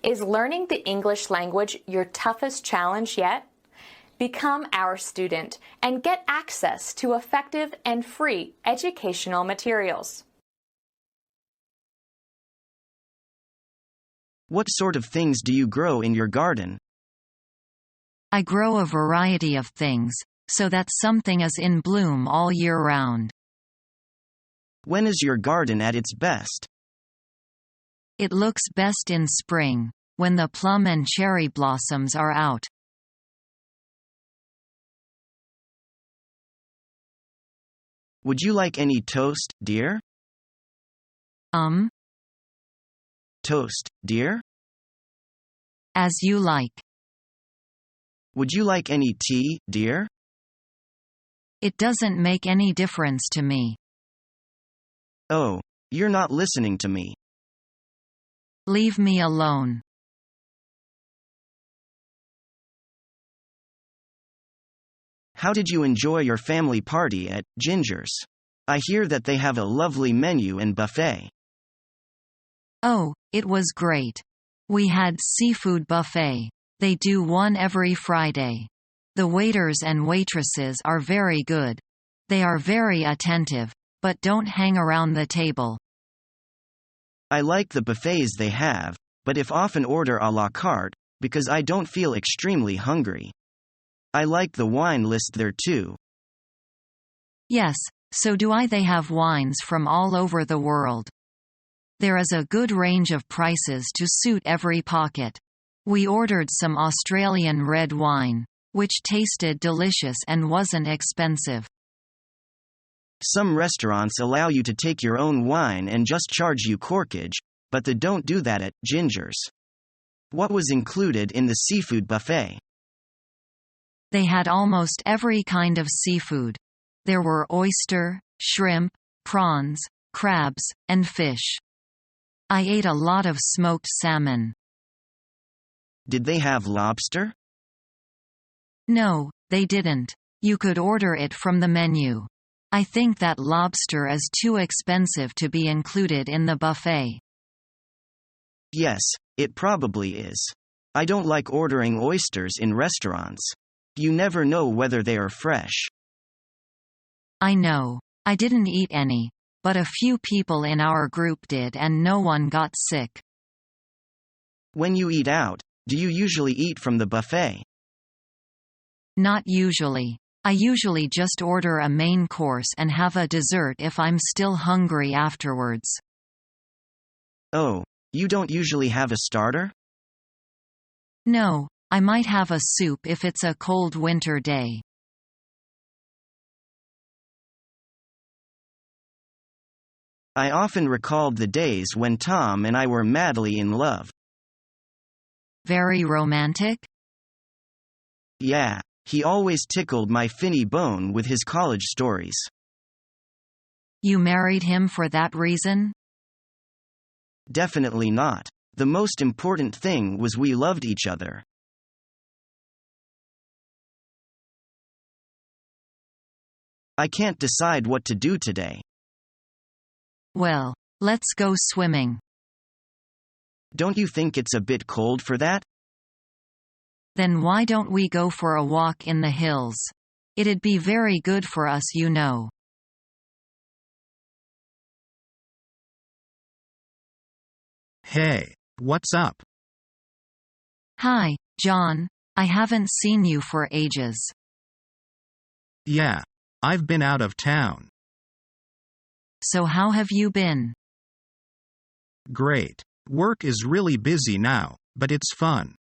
Is learning the English language your toughest challenge yet? Become our student and get access to effective and free educational materials. What sort of things do you grow in your garden? I grow a variety of things, so that something is in bloom all year round. When is your garden at its best? It looks best in spring, when the plum and cherry blossoms are out. Would you like any toast, dear? Toast, dear? As you like. Would you like any tea, dear? It doesn't make any difference to me. Oh, you're not listening to me. Leave me alone. How did you enjoy your family party at Ginger's? I hear that they have a lovely menu and buffet. Oh, it was great. We had seafood buffet. They do one every Friday. The waiters and waitresses are very good. They are very attentive, but don't hang around the table. I like the buffets they have, but if often order à la carte, because I don't feel extremely hungry. I like the wine list there too. Yes, so do I. They have wines from all over the world. There is a good range of prices to suit every pocket. We ordered some Australian red wine, which tasted delicious and wasn't expensive. Some restaurants allow you to take your own wine and just charge you corkage, but they don't do that at Ginger's. What was included in the seafood buffet? They had almost every kind of seafood. There were oyster, shrimp, prawns, crabs, and fish. I ate a lot of smoked salmon. Did they have lobster? No, they didn't. You could order it from the menu. I think that lobster is too expensive to be included in the buffet. Yes, it probably is. I don't like ordering oysters in restaurants. You never know whether they are fresh. I know. I didn't eat any, but a few people in our group did and no one got sick. When you eat out, do you usually eat from the buffet? Not usually. I usually just order a main course and have a dessert if I'm still hungry afterwards. Oh, you don't usually have a starter? No, I might have a soup if it's a cold winter day. I often recalled the days when Tom and I were madly in love. Very romantic? Yeah, he always tickled my finny bone with his college stories. You married him for that reason? Definitely not. The most important thing was we loved each other. I can't decide what to do today. Well, let's go swimming. Don't you think it's a bit cold for that? Then why don't we go for a walk in the hills? It'd be very good for us, you know. Hey, what's up? Hi, John. I haven't seen you for ages. Yeah, I've been out of town. So how have you been? Great. Work is really busy now, but it's fun.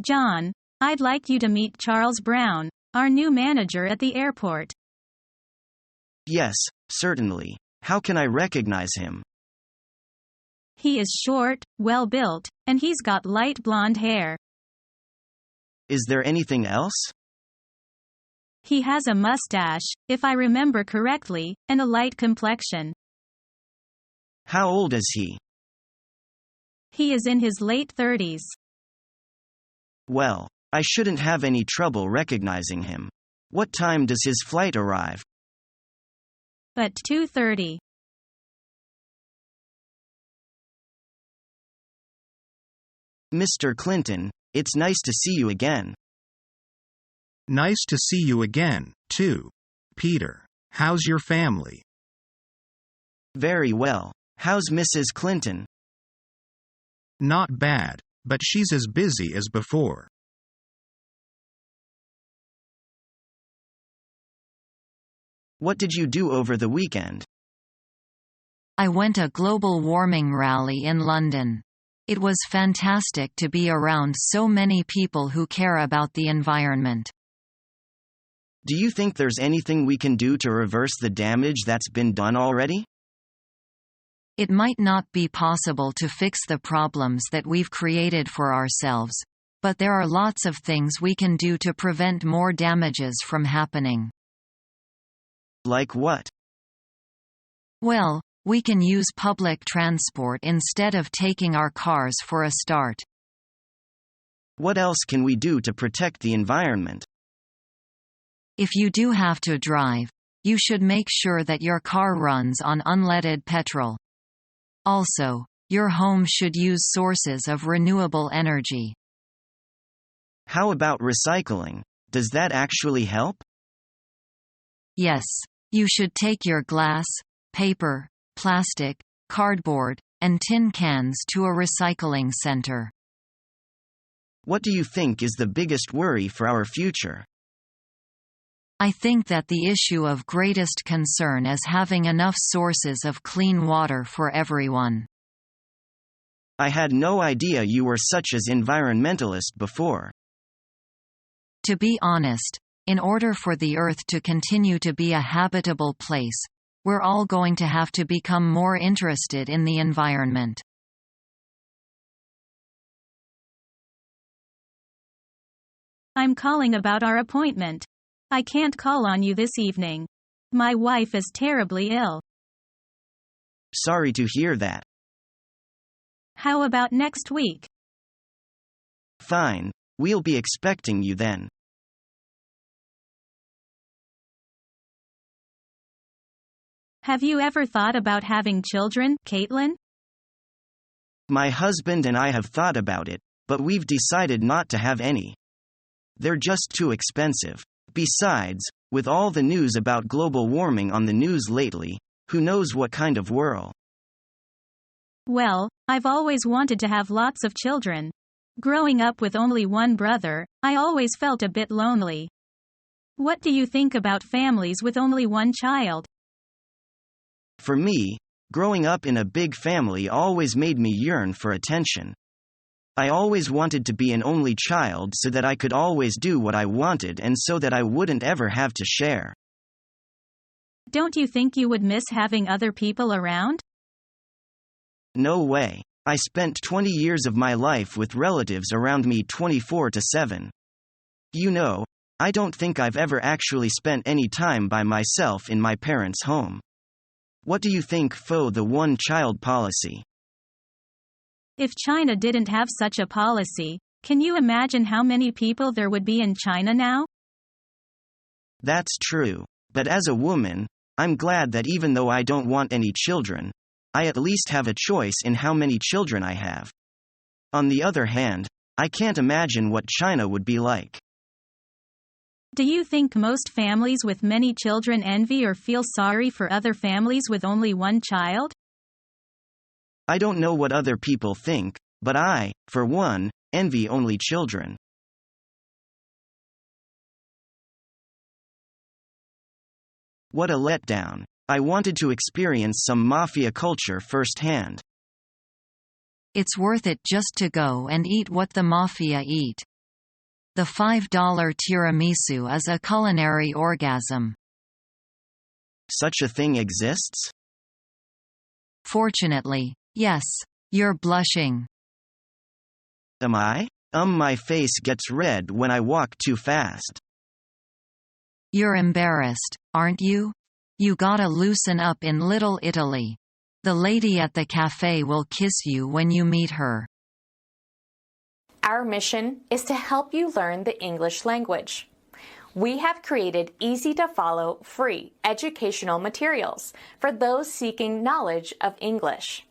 John, I'd like you to meet Charles Brown, our new manager at the airport. Yes, certainly. How can I recognize him? He is short, well-built, and he's got light blonde hair. Is there anything else? He has a mustache, if I remember correctly, and a light complexion. How old is he? He is in his late 30s. Well, I shouldn't have any trouble recognizing him. What time does his flight arrive? At 2:30. Mr. Clinton, it's nice to see you again. Nice to see you again, too. Peter, how's your family? Very well. How's Mrs. Clinton? Not bad, but she's as busy as before. What did you do over the weekend? I went a global warming rally in London. It was fantastic to be around so many people who care about the environment. Do you think there's anything we can do to reverse the damage that's been done already? It might not be possible to fix the problems that we've created for ourselves, but there are lots of things we can do to prevent more damages from happening. Like what? Well, we can use public transport instead of taking our cars for a start. What else can we do to protect the environment? If you do have to drive, you should make sure that your car runs on unleaded petrol. Also, your home should use sources of renewable energy. How about recycling? Does that actually help? Yes, you should take your glass, paper, plastic, cardboard, and tin cans to a recycling center. What do you think is the biggest worry for our future? I think that the issue of greatest concern is having enough sources of clean water for everyone. I had no idea you were such an environmentalist before. To be honest, in order for the Earth to continue to be a habitable place, we're all going to have to become more interested in the environment. I'm calling about our appointment. I can't call on you this evening. My wife is terribly ill. Sorry to hear that. How about next week? Fine, we'll be expecting you then. Have you ever thought about having children, Caitlin? My husband and I have thought about it, but we've decided not to have any. They're just too expensive. Besides, with all the news about global warming on the news lately, who knows what kind of world? Well, I've always wanted to have lots of children. Growing up with only one brother, I always felt a bit lonely. What do you think about families with only one child? For me, growing up in a big family always made me yearn for attention. I always wanted to be an only child so that I could always do what I wanted and so that I wouldn't ever have to share. Don't you think you would miss having other people around? No way. I spent 20 years of my life with relatives around me 24/7. You know, I don't think I've ever actually spent any time by myself in my parents' home. What do you think for the one-child policy? If China didn't have such a policy, can you imagine how many people there would be in China now? That's true. But as a woman, I'm glad that even though I don't want any children, I at least have a choice in how many children I have. On the other hand, I can't imagine what China would be like. Do you think most families with many children envy or feel sorry for other families with only one child? I don't know what other people think, but I, for one, envy only children. What a letdown. I wanted to experience some mafia culture firsthand. It's worth it just to go and eat what the mafia eat. The $5 tiramisu is a culinary orgasm. Such a thing exists? Fortunately, yes. You're blushing. Am I? My face gets red when I walk too fast. You're embarrassed, aren't you? You gotta loosen up in Little Italy. The lady at the cafe will kiss you when you meet her. Our mission is to help you learn the English language. We have created easy-to-follow, free educational materials for those seeking knowledge of English.